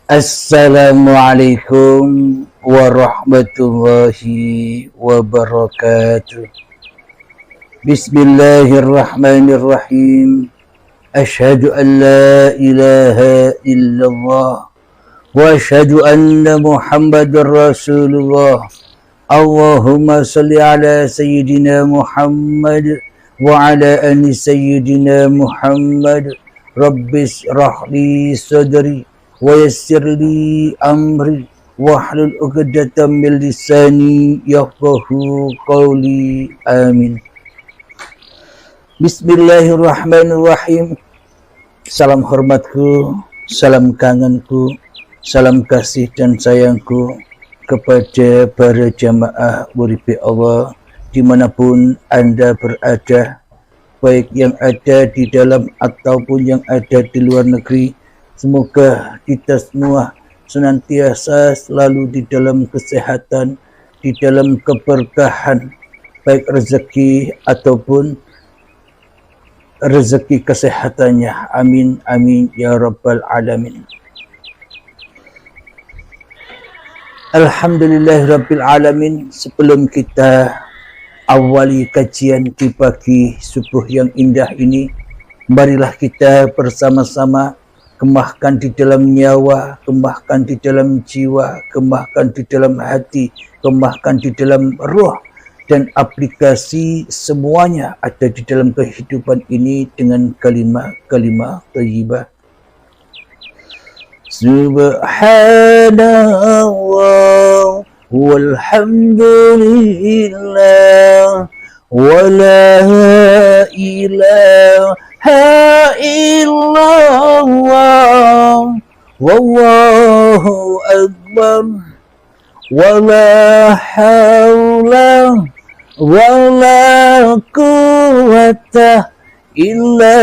Assalamualaikum warahmatullahi wabarakatuh. Bismillahirrahmanirrahim. Asyhadu an la ilaha illallah wa asyhadu anna Muhammadar Rasulullah. Allahumma salli ala sayyidina Muhammad wa ala ali sayyidina Muhammad. Rabbis rahli sadri wa yassir li amri wahlul 'uqdatam min lisani yafqahu qawli. Amin. Bismillahirrahmanirrahim. Salam hormatku, salam kangenku, salam kasih dan sayangku kepada para jamaah Uripi Allah dimanapun Anda berada, baik yang ada di dalam ataupun yang ada di luar negeri. Semoga kita semua senantiasa selalu di dalam kesehatan, di dalam keberkahan, baik rezeki ataupun rezeki kesehatannya. Amin, amin, ya rabbal alamin. Alhamdulillahirabbil alamin. Sebelum kita awali kajian di pagi subuh yang indah ini, marilah kita bersama-sama kemahkan di dalam nyawa, kemahkan di dalam jiwa, kemahkan di dalam hati, kemahkan di dalam roh, dan aplikasi semuanya ada di dalam kehidupan ini dengan kalimat-kalimat thayyibah. Subhanallah walhamdulillah wa la ilaha illallah wallahu akbar wa la hawla wa la quwwata illa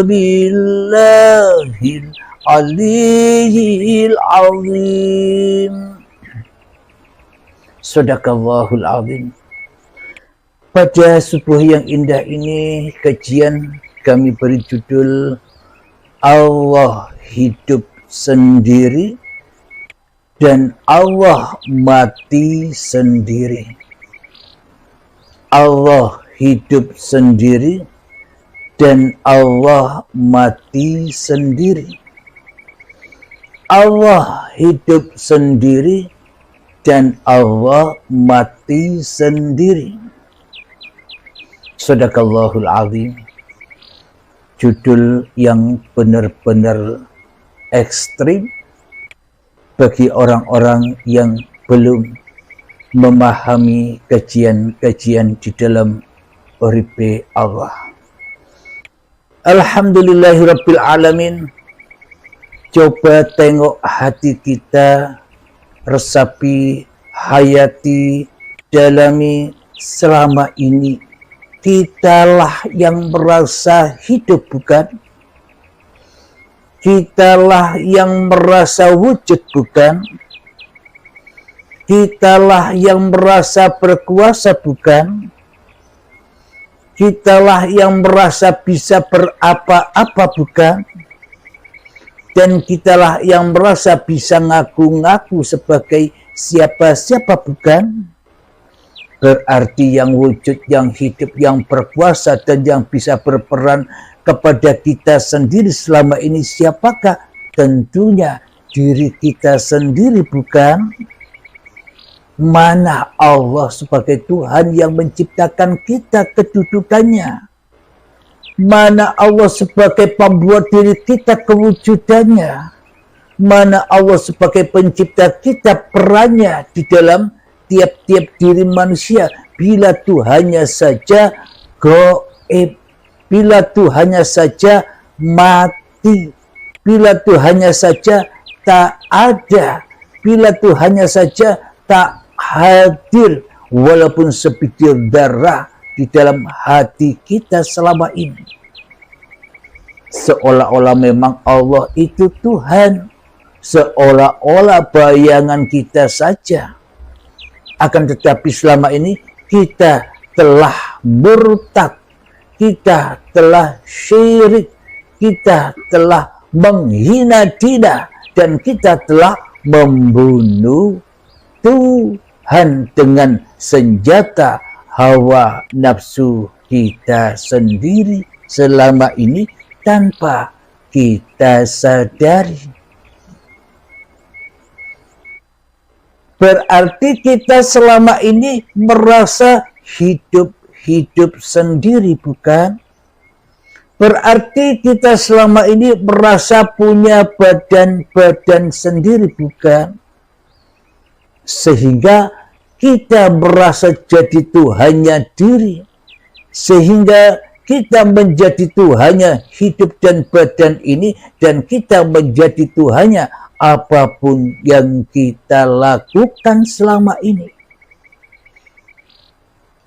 billahil aliyyil azim. Sadaqallahul azim. Pada subuh yang indah ini, kajian kami beri judul Allah hidup sendiri dan Allah mati sendiri. Allah hidup sendiri dan Allah mati sendiri. Allah hidup sendiri dan Allah mati sendiri. Sadaqallahul azim. Judul yang benar-benar ekstrim bagi orang-orang yang belum memahami kajian-kajian di dalam Uripi Allah. Alhamdulillahirabbil alamin. Coba tengok hati kita, resapi, hayati, dalami. Selama ini kitalah yang merasa hidup, bukan? Kitalah yang merasa wujud, bukan? Kitalah yang merasa berkuasa, bukan? Kitalah yang merasa bisa berapa-apa, bukan? Dan kitalah yang merasa bisa ngaku-ngaku sebagai siapa-siapa, bukan? Berarti yang wujud, yang hidup, yang berkuasa, dan yang bisa berperan kepada kita sendiri selama ini siapakah? Tentunya diri kita sendiri, bukan? Mana Allah sebagai Tuhan yang menciptakan kita kedudukannya? Mana Allah sebagai pembuat diri kita kewujudannya? Mana Allah sebagai pencipta kita perannya di dalam tiap-tiap diri manusia? Bila Tuhannya saja gaib, bila Tuhannya saja mati, bila Tuhannya saja tak ada, bila Tuhannya saja tak hadir walaupun sebitir darah di dalam hati kita selama ini. Seolah-olah memang Allah itu Tuhan, seolah-olah bayangan kita saja. Akan tetapi selama ini kita telah murtad, kita telah syirik, kita telah menghina dina dan kita telah membunuh Tuhan dengan senjata hawa nafsu kita sendiri selama ini tanpa kita sadari. Berarti kita selama ini merasa hidup sendiri, bukan? Berarti kita selama ini merasa punya badan sendiri, bukan? Sehingga kita merasa jadi Tuhannya diri. Sehingga kita menjadi Tuhannya hidup dan badan ini, dan kita menjadi Tuhannya apapun yang kita lakukan selama ini.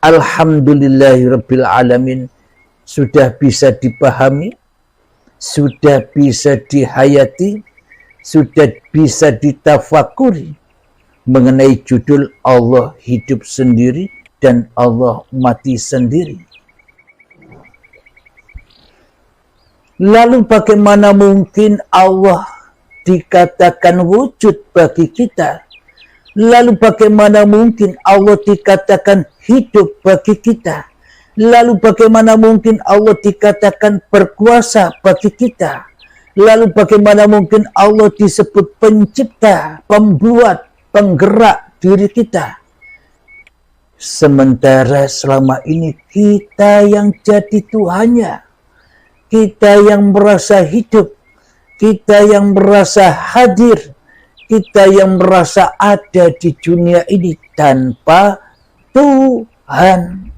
Alhamdulillahirabbil alamin, sudah bisa dipahami, sudah bisa dihayati, sudah bisa ditafakuri mengenai judul Allah hidup sendiri dan Allah mati sendiri. Lalu bagaimana mungkin Allah dikatakan wujud bagi kita? Lalu bagaimana mungkin Allah dikatakan hidup bagi kita? Lalu bagaimana mungkin Allah dikatakan berkuasa bagi kita? Lalu bagaimana mungkin Allah disebut pencipta, pembuat, penggerak diri kita? Sementara selama ini kita yang jadi Tuhannya, kita yang merasa hidup, kita yang merasa hadir, kita yang merasa ada di dunia ini tanpa Tuhan.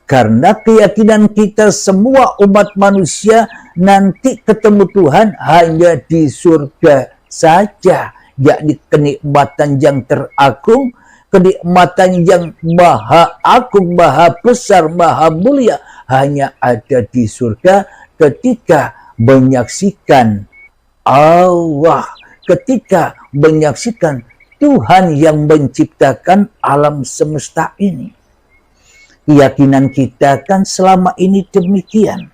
Karena keyakinan kita semua umat manusia nanti ketemu Tuhan hanya di surga saja, yakni kenikmatan yang teragung, kenikmatan yang maha agung, maha besar, maha mulia, hanya ada di surga ketika menyaksikan Allah, ketika menyaksikan Tuhan yang menciptakan alam semesta ini. Keyakinan kita kan selama ini demikian.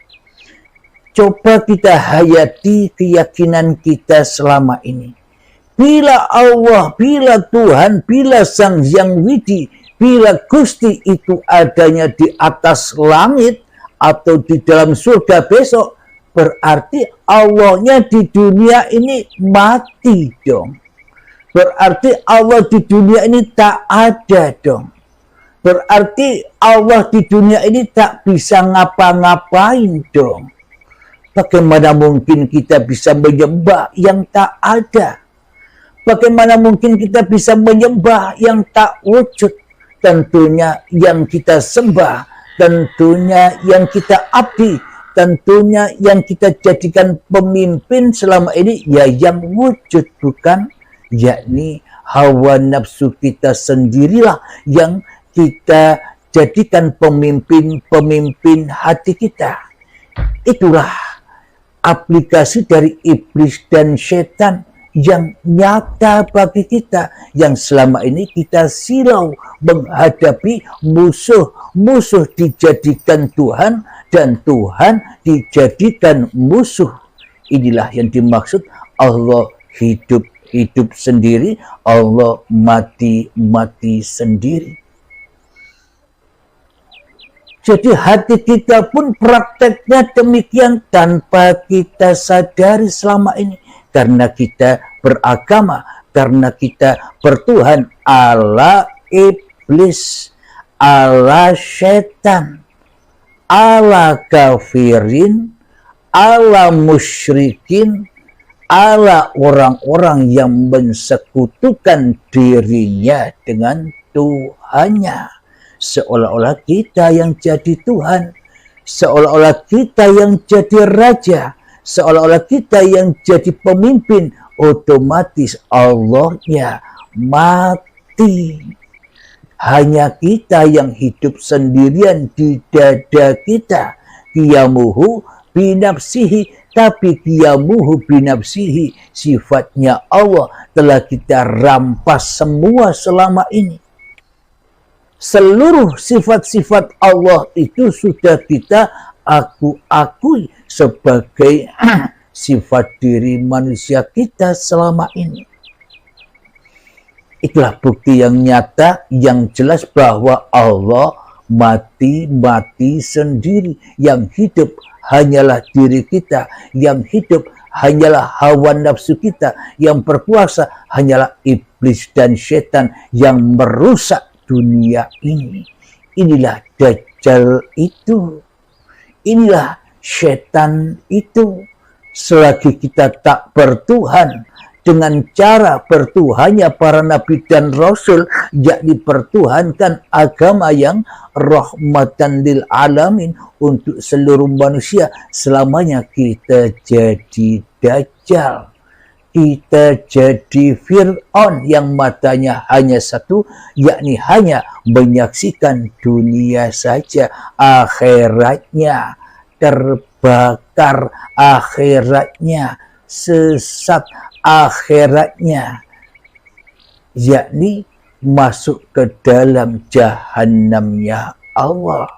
Coba kita hayati keyakinan kita selama ini. Bila Allah, bila Tuhan, bila Sang Hyang Widi, bila Gusti itu adanya di atas langit atau di dalam surga besok, berarti Allahnya di dunia ini mati dong. Berarti Allah di dunia ini tak ada dong. Berarti Allah di dunia ini tak bisa ngapa-ngapain dong. Bagaimana mungkin kita bisa menyembah yang tak ada? Bagaimana mungkin kita bisa menyembah yang tak wujud? Tentunya yang kita sembah, tentunya yang kita abdi, tentunya yang kita jadikan pemimpin selama ini ya yang wujud, bukan? Yakni hawa nafsu kita sendirilah yang kita jadikan pemimpin hati kita. Itulah aplikasi dari iblis dan setan yang nyata bagi kita, yang selama ini kita silau menghadapi musuh dijadikan Tuhan dan Tuhan dijadikan musuh. Inilah yang dimaksud Allah hidup sendiri, Allah mati sendiri. Jadi hati kita pun prakteknya demikian tanpa kita sadari selama ini. Karena kita beragama, karena kita bertuhan ala iblis, ala setan, ala kafirin, ala musyrikin, ala orang-orang yang mensekutukan dirinya dengan Tuhannya. Seolah-olah kita yang jadi Tuhan, seolah-olah kita yang jadi raja, seolah-olah kita yang jadi pemimpin, otomatis Allahnya mati. Hanya kita yang hidup sendirian di dada kita. Qiyamuhu binafsihi, tapi qiyamuhu binafsihi, sifatnya Allah telah kita rampas semua selama ini. Seluruh sifat-sifat Allah itu sudah kita akui sebagai sifat diri manusia kita selama ini. Itulah bukti yang nyata, yang jelas bahwa Allah mati sendiri. Yang hidup hanyalah diri kita, yang hidup hanyalah hawa nafsu kita, yang berkuasa hanyalah iblis dan setan yang merusak dunia ini. Inilah Dajjal itu, inilah setan itu. Selagi kita tak bertuhan dengan cara bertuhannya para nabi dan rasul, yakni pertuhankan agama yang rahmatan lil alamin untuk seluruh manusia, selamanya kita jadi Dajjal, kita jadi Fir'aun yang matanya hanya satu, yakni hanya menyaksikan dunia saja, akhiratnya terbakar, akhiratnya sesat, akhiratnya yakni masuk ke dalam jahannamnya Allah.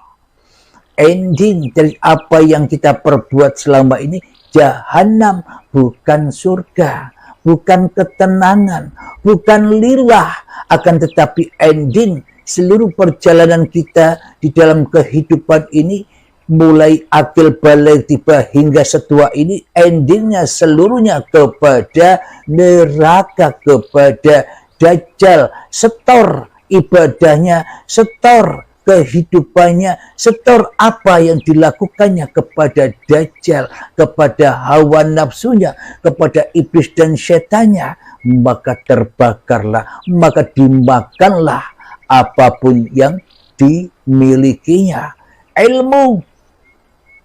Ending dari apa yang kita perbuat selama ini jahannam, bukan surga, bukan ketenangan, bukan lillah, akan tetapi ending seluruh perjalanan kita di dalam kehidupan ini, mulai akil balik tiba hingga setua ini, endingnya seluruhnya kepada neraka, kepada Dajjal. Setor ibadahnya, setor kehidupannya, setor apa yang dilakukannya kepada Dajjal, kepada hawa nafsunya, kepada iblis dan setannya, maka terbakarlah, maka dimakanlah apapun yang dimilikinya. Ilmu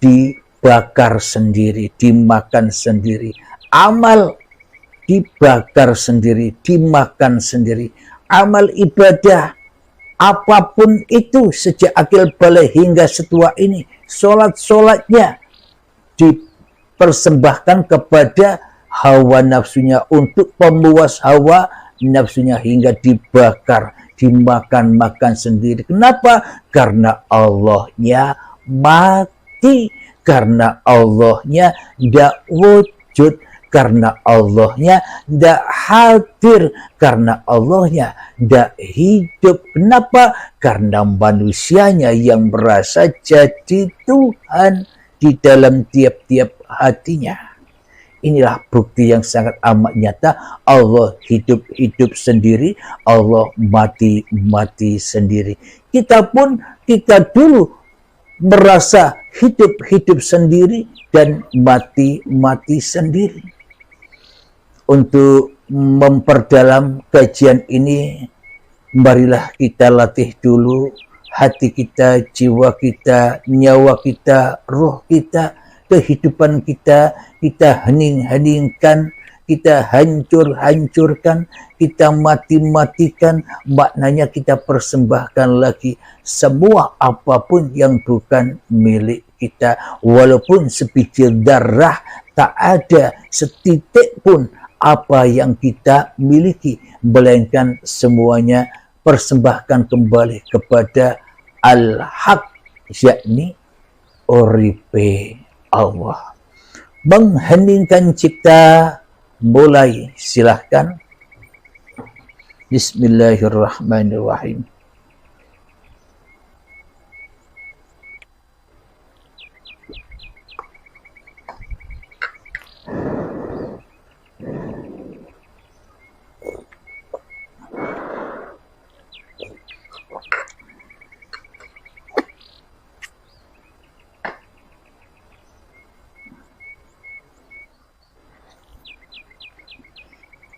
dibakar sendiri, dimakan sendiri. Amal dibakar sendiri, dimakan sendiri. Amal ibadah apapun itu, sejak akil balik hingga setua ini, sholat-sholatnya dipersembahkan kepada hawa nafsunya, untuk pemuas hawa nafsunya, hingga dibakar, dimakan-makan sendiri. Kenapa? Karena Allahnya mati, karena Allahnya tidak wujud, karena Allahnya tidak hadir, karena Allahnya tidak hidup. Kenapa? Karena manusianya yang merasa jadi Tuhan di dalam tiap-tiap hatinya. Inilah bukti yang sangat amat nyata. Allah hidup-hidup sendiri, Allah mati-mati sendiri. Kita dulu merasa hidup-hidup sendiri dan mati-mati sendiri. Untuk memperdalam kajian ini, marilah kita latih dulu hati kita, jiwa kita, nyawa kita, roh kita, kehidupan kita, kita hening-heningkan, kita hancur-hancurkan, kita mati-matikan, maknanya kita persembahkan lagi semua apapun yang bukan milik kita. Walaupun sebiji darah, tak ada setitik pun apa yang kita miliki, melainkan semuanya persembahkan kembali kepada Al-Haq, yakni uripe Allah. Mengheningkan cipta, mulai, silahkan. Bismillahirrahmanirrahim.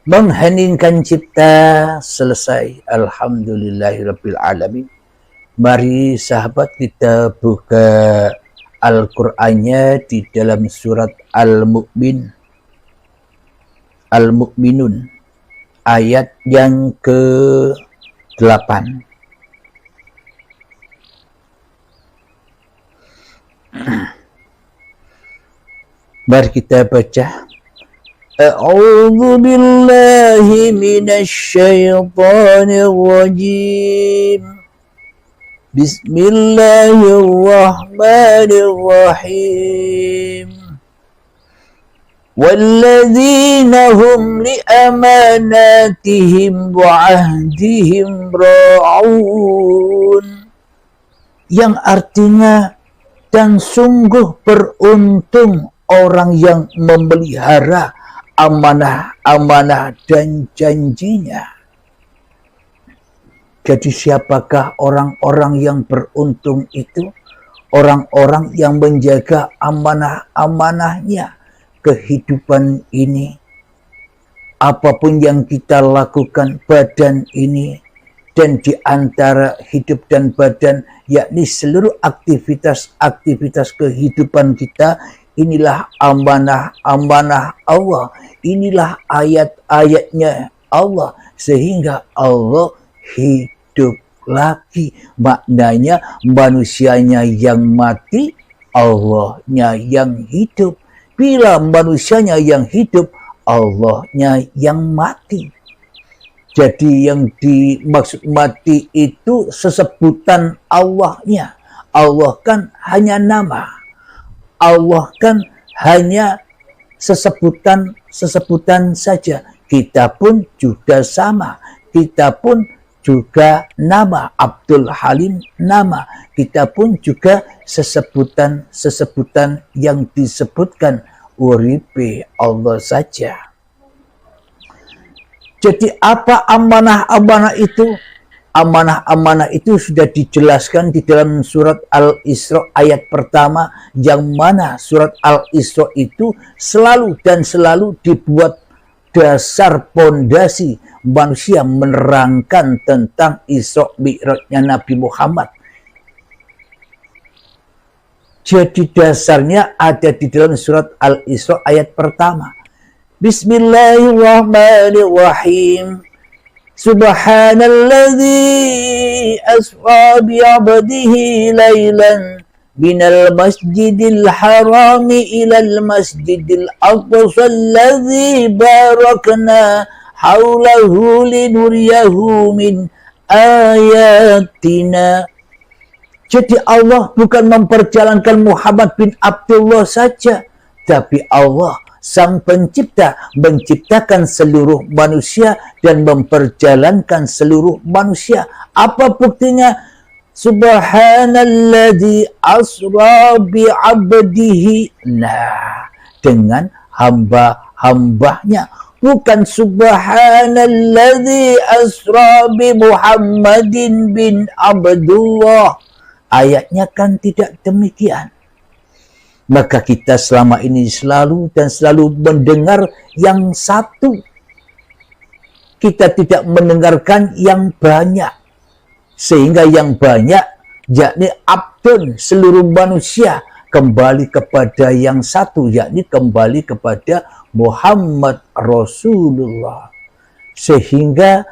Mengheningkan cipta selesai. Alhamdulillahirabbil alamin. Mari sahabat kita buka Al-Qur'annya di dalam surat Al-Mu'minun ayat yang ke-8. Mari kita baca. A'udzu billahi minasy syaithanir rajim. Bismillahirrahmanirrahim. walladzina hum li amanatihim wa ahdihim ra'un, yang artinya dan sungguh beruntung orang yang memelihara amanah-amanah dan janjinya. Jadi siapakah orang-orang yang beruntung itu? Orang-orang yang menjaga amanah-amanahnya kehidupan ini. Apapun yang kita lakukan badan ini, dan di antara hidup dan badan, yakni seluruh aktivitas-aktivitas kehidupan kita, inilah amanah-amanah Allah. Inilah ayat-ayatnya Allah. Sehingga Allah hidup lagi. Maknanya manusianya yang mati, Allahnya yang hidup. Bila manusianya yang hidup, Allahnya yang mati. Jadi yang dimaksud mati itu sesebutan Allahnya. Allah kan hanya nama. Allah kan hanya sesebutan saja. Kita pun juga sama. Kita pun juga nama. Abdul Halim nama. Kita pun juga sesebutan yang disebutkan. Uripe Allah saja. Jadi apa amanah-amanah itu? Amanah-amanah itu sudah dijelaskan di dalam surat Al-Isra ayat pertama, yang mana surat Al-Isra itu selalu dibuat dasar pondasi manusia menerangkan tentang Isra Mi'rajnya Nabi Muhammad. Jadi dasarnya ada di dalam surat Al-Isra ayat pertama. Bismillahirrahmanirrahim. Subhanalladzi asra bi'abdihi laylan minal masjidil harami ilal masjidil aqsa alladzi barakna haulahu linuriyahu min ayatina. Jadi Allah bukan memperjalankan Muhammad bin Abdullah saja, tapi Allah Sang Pencipta menciptakan seluruh manusia dan memperjalankan seluruh manusia. Apa buktinya? Subhanalladzi asra bi'abdihi. Nah, dengan hamba-hambanya. Bukan subhanalladzi asra bi Muhammadin bin Abdullah. Ayatnya kan tidak demikian. Maka kita selama ini selalu mendengar yang satu. Kita tidak mendengarkan yang banyak. Sehingga yang banyak, yakni abdun, seluruh manusia, kembali kepada yang satu, yakni kembali kepada Muhammad Rasulullah. Sehingga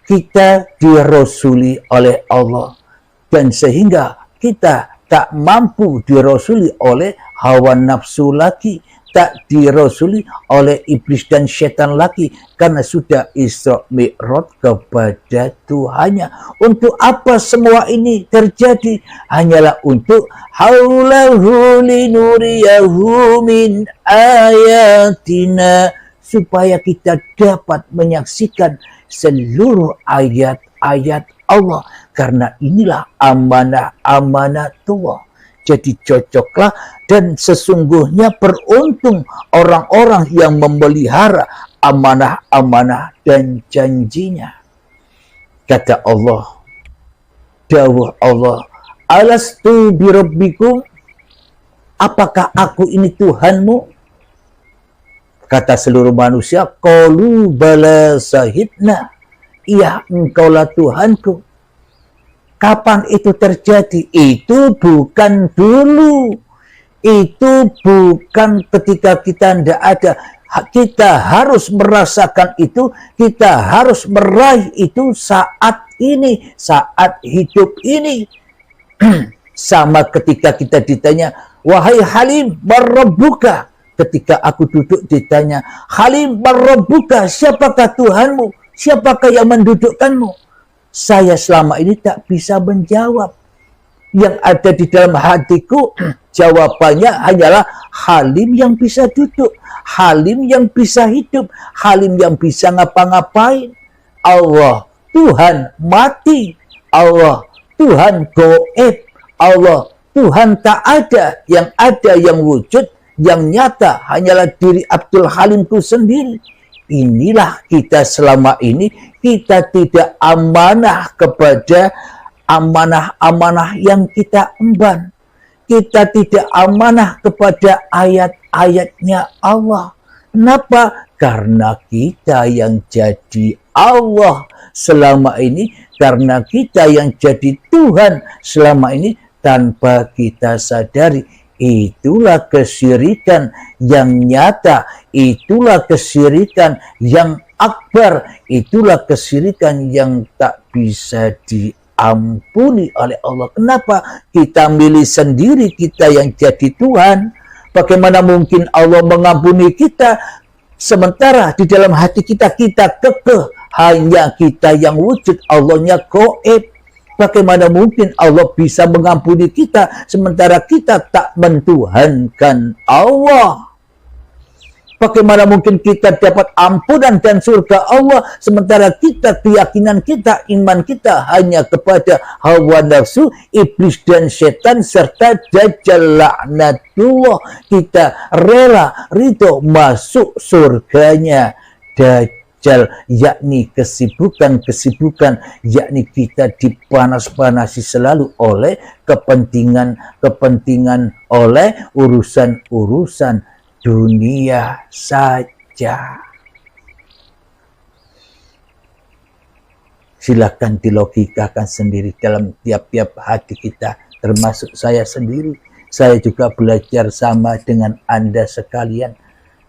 kita dirasuli oleh Allah. Dan sehingga kita tak mampu dirasuli oleh hawa nafsu lagi, tak dirasuli oleh iblis dan syaitan lagi, karena sudah Isra Mi'raj kepada Tuhannya. Untuk apa semua ini terjadi? Hanyalah untuk haulahu linuriyahu min ayatina, supaya kita dapat menyaksikan seluruh ayat-ayat Allah. Karena inilah amanah-amanah Tuhan. Jadi cocoklah dan sesungguhnya beruntung orang-orang yang memelihara amanah-amanah dan janjinya. Kata Allah, dawuh Allah, alastu birabbikum, apakah aku ini Tuhanmu? Kata seluruh manusia, qalu bala sahidna, iya engkaulah Tuhanku. Kapan itu terjadi? Itu bukan dulu. Itu bukan ketika kita tidak ada. Kita harus merasakan itu. Kita harus meraih itu saat ini. Saat hidup ini. Sama ketika kita ditanya, wahai Halim, marrabbuka. Ketika aku duduk ditanya, Halim, marrabbuka, siapakah Tuhanmu? Siapakah yang mendudukkanmu? Saya selama ini tak bisa menjawab. Yang ada di dalam hatiku, jawabannya hanyalah Halim yang bisa duduk, Halim yang bisa hidup, Halim yang bisa ngapa-ngapain. Allah Tuhan mati, Allah Tuhan goib, Allah Tuhan tak ada, yang wujud, yang nyata hanyalah diri Abdul Halimku sendiri. Inilah kita selama ini, kita tidak amanah kepada amanah-amanah yang kita emban. Kita tidak amanah kepada ayat-ayatnya Allah. Kenapa? Karena kita yang jadi Allah selama ini, karena kita yang jadi Tuhan selama ini tanpa kita sadari. Itulah kesyirikan yang nyata, itulah kesyirikan yang akbar, itulah kesyirikan yang tak bisa diampuni oleh Allah. Kenapa? Kita milih sendiri kita yang jadi Tuhan. Bagaimana mungkin Allah mengampuni kita sementara di dalam hati kita kekeh, hanya kita yang wujud, Allahnya goib. Bagaimana mungkin Allah bisa mengampuni kita sementara kita tak mentuhankan Allah? Bagaimana mungkin kita dapat ampunan dan surga Allah sementara kita, keyakinan kita, iman kita hanya kepada hawa nafsu, iblis dan setan serta dajjal laknatullah. Kita rela ridho masuk surganya dajjal, yakni kesibukan-kesibukan, yakni kita dipanas-panasi selalu oleh kepentingan, oleh urusan-urusan dunia saja. Silakan dilogikakan sendiri dalam tiap-tiap hati kita, termasuk saya sendiri. Saya juga belajar sama dengan Anda sekalian,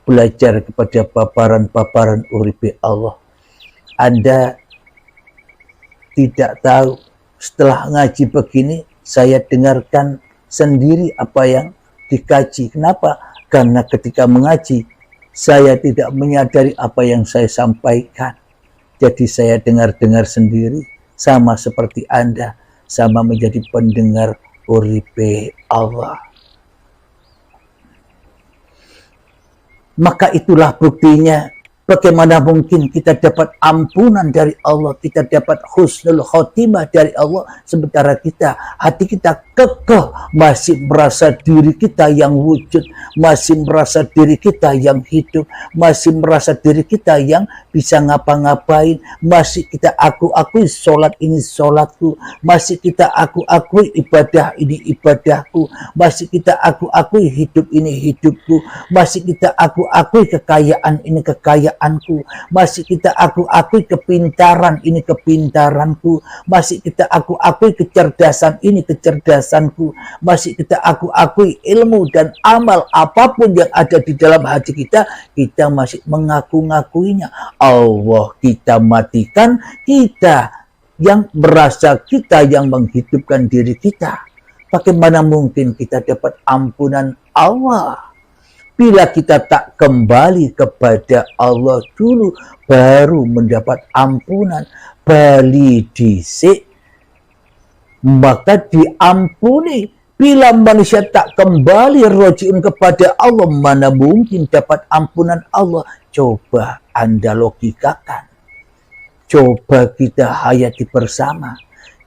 belajar kepada paparan-paparan uripe Allah. Anda tidak tahu, setelah ngaji begini, saya dengarkan sendiri apa yang dikaji. Kenapa? Karena ketika mengaji, saya tidak menyadari apa yang saya sampaikan. Jadi saya dengar-dengar sendiri, sama seperti Anda, sama menjadi pendengar uripe Allah. Maka itulah buktinya, bagaimana mungkin kita dapat ampunan dari Allah, kita dapat husnul khotimah dari Allah, sementara hati kita kekeh, masih merasa diri kita yang wujud, masih merasa diri kita yang hidup, masih merasa diri kita yang bisa ngapa-ngapain, masih kita akui sholat ini sholatku, masih kita akui ibadah ini ibadahku, masih kita akui hidup ini hidupku, masih kita akui kekayaan ini kekayaanku, masih kita akui kepintaran ini kepintaranku, masih kita akui kecerdasan ini kecerdasanku, masih kita akui ilmu dan amal apapun yang ada di dalam hati kita masih mengaku-ngakuinya. Allah kita matikan, kita yang merasa kita yang menghidupkan diri kita. Bagaimana mungkin kita dapat ampunan Allah bila kita tak kembali kepada Allah dulu baru mendapat ampunan? Bali dhisik maka diampuni. Bila manusia tak kembali rojiun kepada Allah, mana mungkin dapat ampunan Allah? Coba Anda logikakan, coba kita hayati bersama.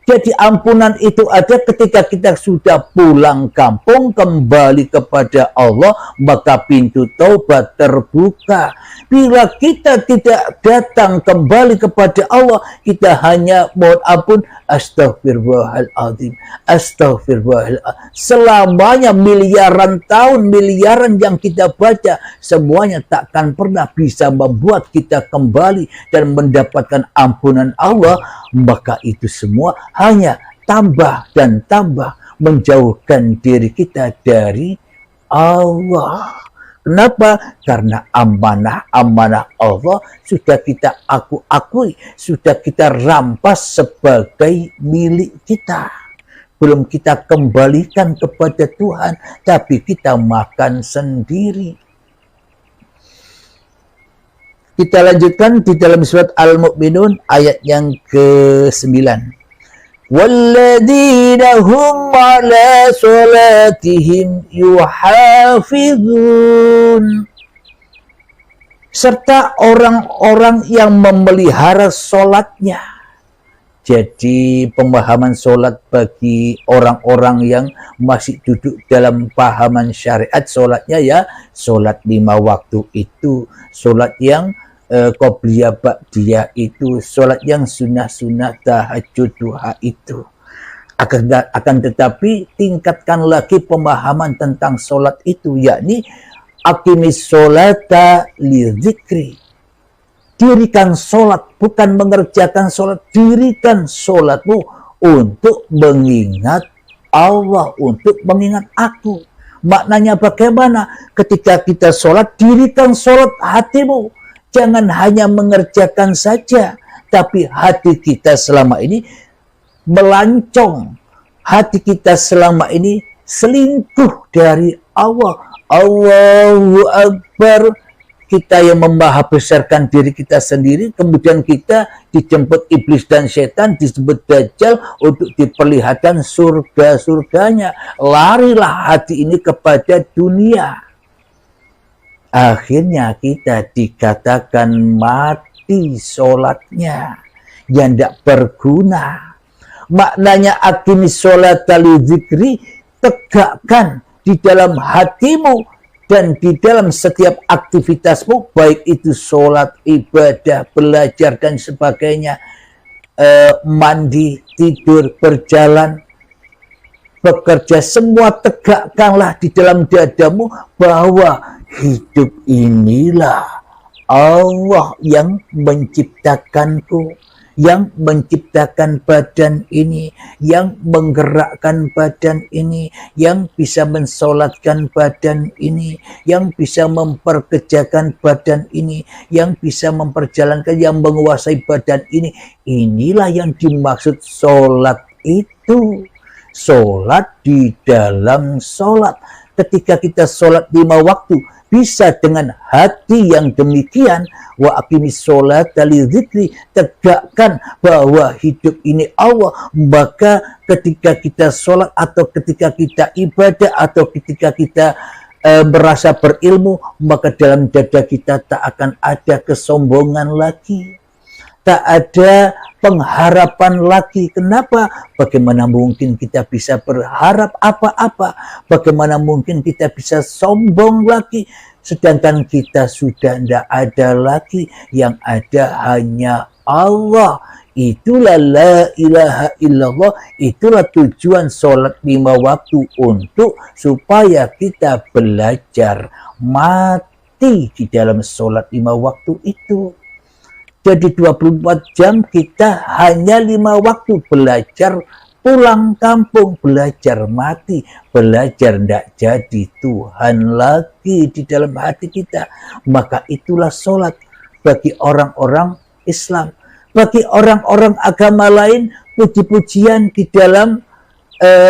Jadi ampunan itu ada ketika kita sudah pulang kampung, kembali kepada Allah, maka pintu taubat terbuka. Bila kita tidak datang kembali kepada Allah, kita hanya mohon ampun, astagfirullahaladzim, astagfirullahaladzim. Selamanya miliaran tahun, miliaran yang kita baca, semuanya takkan pernah bisa membuat kita kembali dan mendapatkan ampunan Allah. Maka itu semua hanya tambah dan tambah menjauhkan diri kita dari Allah. Kenapa? Karena amanah-amanah Allah sudah kita akui, sudah kita rampas sebagai milik kita. Belum kita kembalikan kepada Tuhan, tapi kita makan sendiri. Kita lanjutkan di dalam surat Al-Mu'minun ayat yang ke-9. walladzina hum ala salatihim yuhafizun, serta orang-orang yang memelihara solatnya. Jadi pemahaman solat bagi orang-orang yang masih duduk dalam pahaman syariat solatnya ya solat 5 waktu itu, solat yang qobliyah ba'diyah itu, solat yang sunnah-sunnah tahajud duha itu. Akan tetapi tingkatkan lagi pemahaman tentang solat itu, yakni aqimis sholata li dzikri. Dirikan solat, bukan mengerjakan solat, dirikan solatmu untuk mengingat Allah, untuk mengingat aku. Maknanya bagaimana? Ketika kita solat, dirikan solat hatimu. Jangan hanya mengerjakan saja, tapi hati kita selama ini melancong. Hati kita selama ini selingkuh dari Allah. Allahu Akbar. Kita yang membesarkan diri kita sendiri, kemudian kita dijemput iblis dan setan, disebut dajjal untuk diperlihatkan surga-surganya. Larilah hati ini kepada dunia. Akhirnya kita dikatakan mati sholatnya, yang tidak berguna. Maknanya aqimis sholata li dzikri, tegakkan di dalam hatimu dan di dalam setiap aktivitasmu, baik itu sholat, ibadah, belajar, dan sebagainya, mandi, tidur, berjalan, bekerja, semua tegakkanlah di dalam dadamu bahwa hidup inilah Allah yang menciptakanku, yang menciptakan badan ini, yang menggerakkan badan ini, yang bisa mensolatkan badan ini, yang bisa memperkerjakan badan ini, yang bisa memperjalankan, yang menguasai badan ini. Inilah yang dimaksud solat itu. Solat di dalam solat. Ketika kita solat 5 waktu, bisa dengan hati yang demikian, wa aqimis sholata li dzikri, tegakkan bahwa hidup ini Allah. Maka ketika kita sholat, atau ketika kita ibadah, atau ketika kita merasa berilmu, maka dalam dada kita tak akan ada kesombongan lagi, tak ada pengharapan lagi. Kenapa? Bagaimana mungkin kita bisa berharap apa-apa? Bagaimana mungkin kita bisa sombong lagi? Sedangkan kita sudah tidak ada lagi. Yang ada hanya Allah. Itulah la ilaha illallah. Itulah tujuan sholat 5 waktu, untuk supaya kita belajar mati di dalam sholat 5 waktu itu. Jadi 24 jam kita hanya 5 waktu belajar, pulang kampung, belajar mati, belajar tidak jadi Tuhan lagi di dalam hati kita. Maka itulah sholat bagi orang-orang Islam. Bagi orang-orang agama lain, puji-pujian di dalam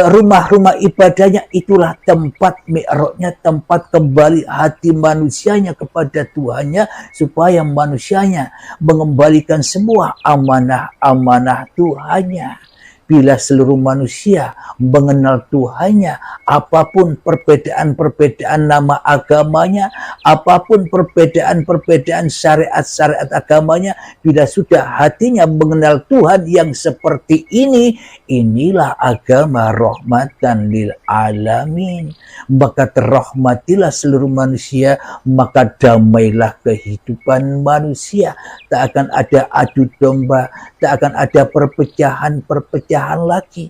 rumah-rumah ibadahnya, itulah tempat mi'rajnya, tempat kembali hati manusianya kepada Tuhannya, supaya manusianya mengembalikan semua amanah-amanah Tuhannya. Bila seluruh manusia mengenal Tuhannya, apapun perbedaan-perbedaan nama agamanya, apapun perbedaan-perbedaan syariat-syariat agamanya, bila sudah hatinya mengenal Tuhan yang seperti ini, inilah agama rahmatan lil alamin. Maka terrahmatilah seluruh manusia, maka damailah kehidupan manusia. Tak akan ada adu domba, tak akan ada perpecahan-perpecahan lagi.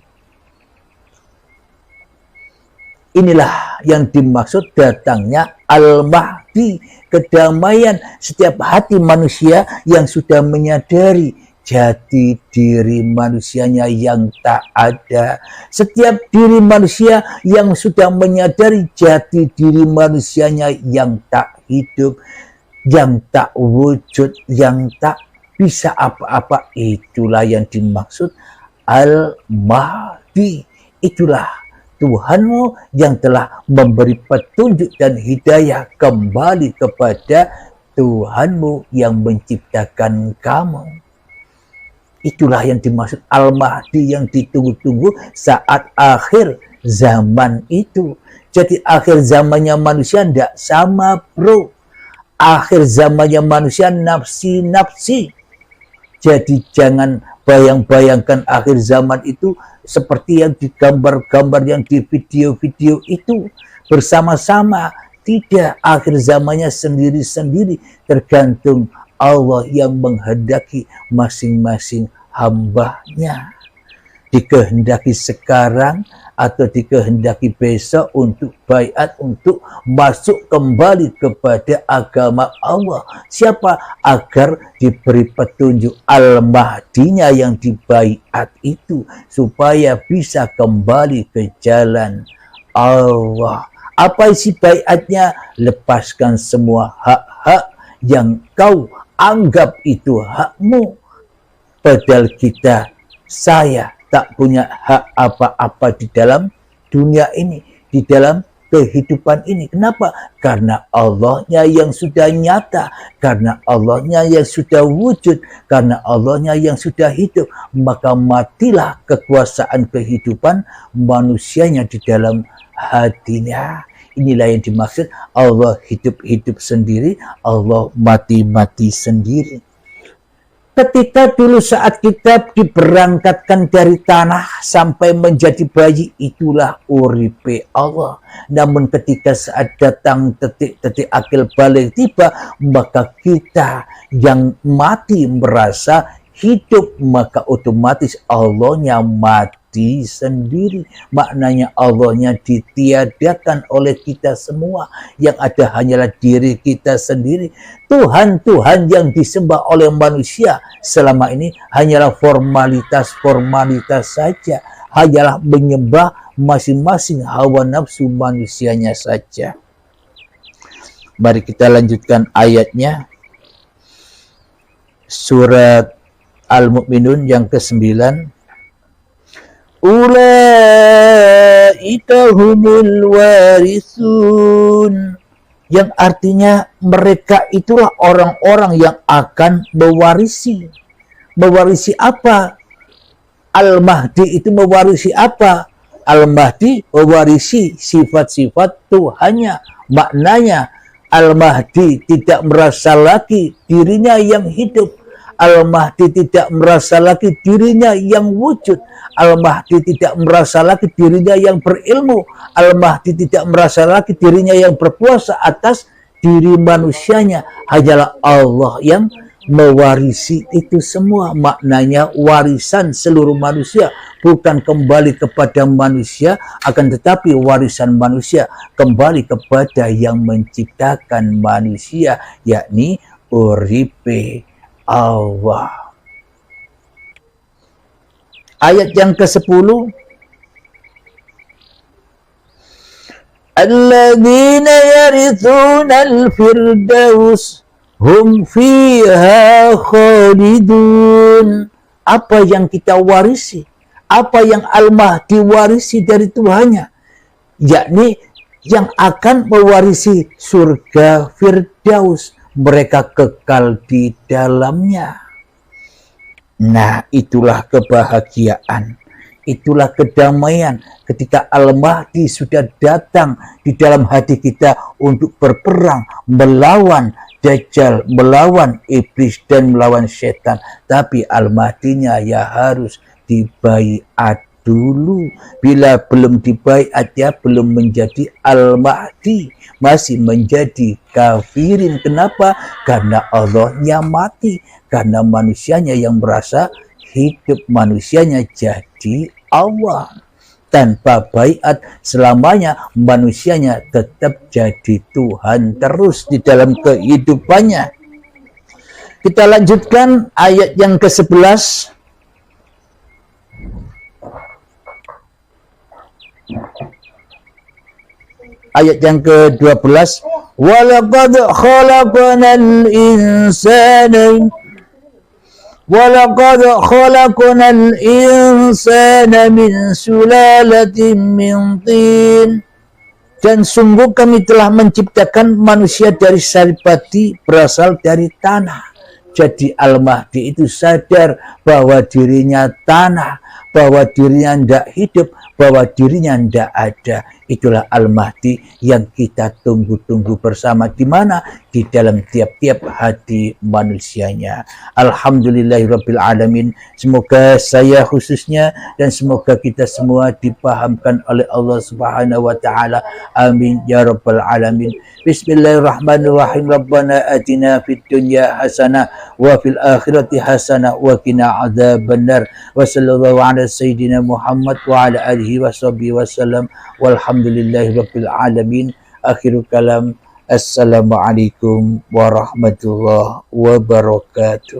Inilah yang dimaksud datangnya Al-Mahdi, kedamaian setiap hati manusia yang sudah menyadari jati diri manusianya yang tak ada. Setiap diri manusia yang sudah menyadari jati diri manusianya yang tak hidup, yang tak wujud, yang tak bisa apa-apa, itulah yang dimaksud Al-Mahdi. Itulah Tuhanmu yang telah memberi petunjuk dan hidayah kembali kepada Tuhanmu yang menciptakan kamu. Itulah yang dimaksud Al-Mahdi yang ditunggu-tunggu saat akhir zaman itu. Jadi akhir zamannya manusia tidak sama, bro. Akhir zamannya manusia nafsi-nafsi. Jadi jangan bayang-bayangkan akhir zaman itu seperti yang di gambar-gambar, yang di video-video itu bersama-sama. Tidak, akhir zamannya sendiri-sendiri, tergantung Allah yang menghendaki masing-masing hambanya. Dikehendaki sekarang atau dikehendaki besok untuk baiat, untuk masuk kembali kepada agama Allah. Siapa? Agar diberi petunjuk Al-Mahdinya yang dibaiat itu, supaya bisa kembali ke jalan Allah. Apa isi baiatnya? Lepaskan semua hak-hak yang kau anggap itu hakmu. Padahal saya tak punya hak apa-apa di dalam dunia ini, di dalam kehidupan ini. Kenapa? Karena Allahnya yang sudah nyata, karena Allahnya yang sudah wujud, karena Allahnya yang sudah hidup. Maka matilah kekuasaan kehidupan manusianya di dalam hatinya. Inilah yang dimaksud Allah hidup-hidup sendiri, Allah mati-mati sendiri. Ketika dulu saat kita diberangkatkan dari tanah sampai menjadi bayi, itulah uripe Allah. Namun ketika saat datang detik-detik akil balik tiba, maka kita yang mati merasa hidup, maka otomatis Allahnya mati sendiri. Maknanya Allahnya ditiadakan oleh kita semua. Yang ada hanyalah diri kita sendiri. Tuhan-Tuhan yang disembah oleh manusia selama ini hanyalah formalitas-formalitas saja. Hanyalah menyembah masing-masing hawa nafsu manusianya saja. Mari kita lanjutkan ayatnya. Surat Al-Mu'minun yang ke-9. Ulaika humul warisun, yang artinya mereka itulah orang-orang yang akan mewarisi. Mewarisi apa? Al-Mahdi itu mewarisi apa? Al-Mahdi mewarisi sifat-sifat Tuhannya. Maknanya Al-Mahdi tidak merasa lagi dirinya yang hidup. Al-Mahdi tidak merasa lagi dirinya yang wujud. Al-Mahdi tidak merasa lagi dirinya yang berilmu. Al-Mahdi tidak merasa lagi dirinya yang berkuasa atas diri manusianya. Hanyalah Allah yang mewarisi itu semua. Maknanya warisan seluruh manusia. Bukan kembali kepada manusia, akan tetapi warisan manusia kembali kepada yang menciptakan manusia, yakni uripe Allah. Ayat yang ke-10. Alladzina yarithuna al-firdaus hum fiha khalidun. Apa yang kita warisi? Apa yang Al-Mahdi warisi dari Tuhannya? Yakni yang akan mewarisi surga Firdaus. Mereka kekal di dalamnya. Nah, itulah kebahagiaan. Itulah kedamaian ketika Al-Mahdi sudah datang di dalam hati kita untuk berperang melawan Dajjal, melawan iblis dan melawan setan. Tapi Al-Mahdinya ya harus dibaiat dulu. Bila belum dibaiat, ya belum menjadi Al-Mahdi, masih menjadi kafirin. Kenapa? Karena Allahnya mati, karena manusianya yang merasa hidup, manusianya jadi Allah. Tanpa baiat selamanya manusianya tetap jadi Tuhan terus di dalam kehidupannya. Kita lanjutkan ayat yang ke-11. Ayat yang ke-12. Walaqad khalaqnal insana min sulalatin min tin. Dan sungguh kami telah menciptakan manusia dari saripati berasal dari tanah. Jadi Al-Mahdi itu sadar bahwa dirinya tanah, bahwa dirinya tidak hidup, bahwa dirinya tidak ada. Itulah Al-Mahdi yang kita tunggu-tunggu bersama, di mana? Di dalam tiap-tiap hati manusianya. Alhamdulillahirabbil alamin. Semoga saya khususnya dan semoga kita semua dipahamkan oleh Allah Subhanahu wa taala. Amin ya rabbal alamin. Bismillahirrahmanirrahim. Rabbana atina fid dunya hasanah wa fil akhirati hasanah wa qina adzabannar. Wa sallallahu ala sayyidina Muhammad wa ala alihi washabihi wasallam. Walhamdulillahirabbil alamin. Akhirul kalam. Assalamualaikum warahmatullahi wabarakatuh.